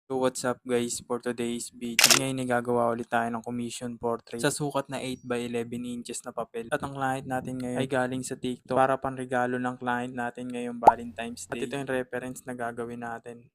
So what's up guys, for today's video at ngayon ay gagawa ulit tayo ng commission portrait sa sukat na 8 by 11 inches na papel. At ang client natin ngayon ay galing sa TikTok para panregalo ng client natin ngayong Valentine's Day. At ito yung reference na gagawin natin.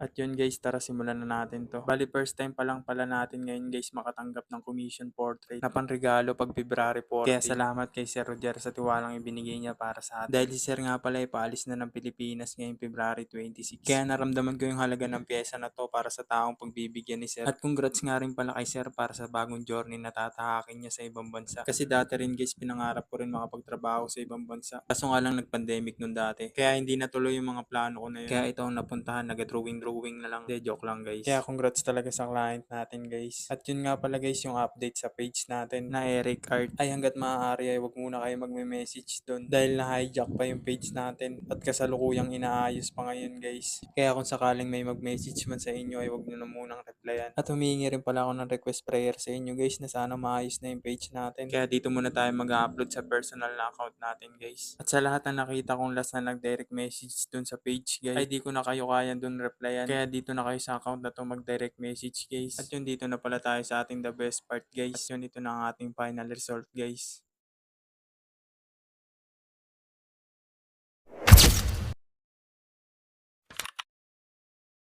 At yun guys, tara simulan na natin to. Bali first time pa lang pala natin ngayon guys makatanggap ng commission portrait na panregalo pag February 14. Kaya salamat kay Sir Roger sa tiwalang ibinigay niya para sa atin. Dahil si Sir nga pala ay paalis na ng Pilipinas ngayong February 26. Kaya naramdaman ko yung halaga ng pyesa na to para sa taong pagbibigyan ni Sir. At congrats nga rin pala kay Sir para sa bagong journey na tatahakin niya sa ibang bansa. Kasi dati rin guys pinangarap ko rin makapagtrabaho sa ibang bansa. Kaso nga lang nag-pandemic nun dati. Kaya hindi natuloy yung mga plano ko na yun. Kaya ito ang napuntahan, nag-drawing na lang. De, joke lang guys. Kaya congrats talaga sa client natin guys. At yun nga pala guys yung update sa page natin na Eric Art. Ay hanggat maaari ay wag muna kayo magme-message doon dahil na-hijack pa yung page natin at kasalukuyang inaayos pa ngayon guys. Kaya kung sakaling may mag-message man sa inyo ay wag nyo na munang replyan. At humingi rin pala ako ng request prayer sa inyo guys na sana maayos na yung page natin. Kaya dito muna tayo mag-upload sa personal na account natin guys. At sa lahat na nakita kong last na nag-direct message doon sa page guys, ay di ko na kayo kaya doon replyan. Kaya dito na kayo sa account na to mag-direct message guys. At yun, dito na pala tayo sa ating the best part guys. At yun, ito na ang ating final result guys.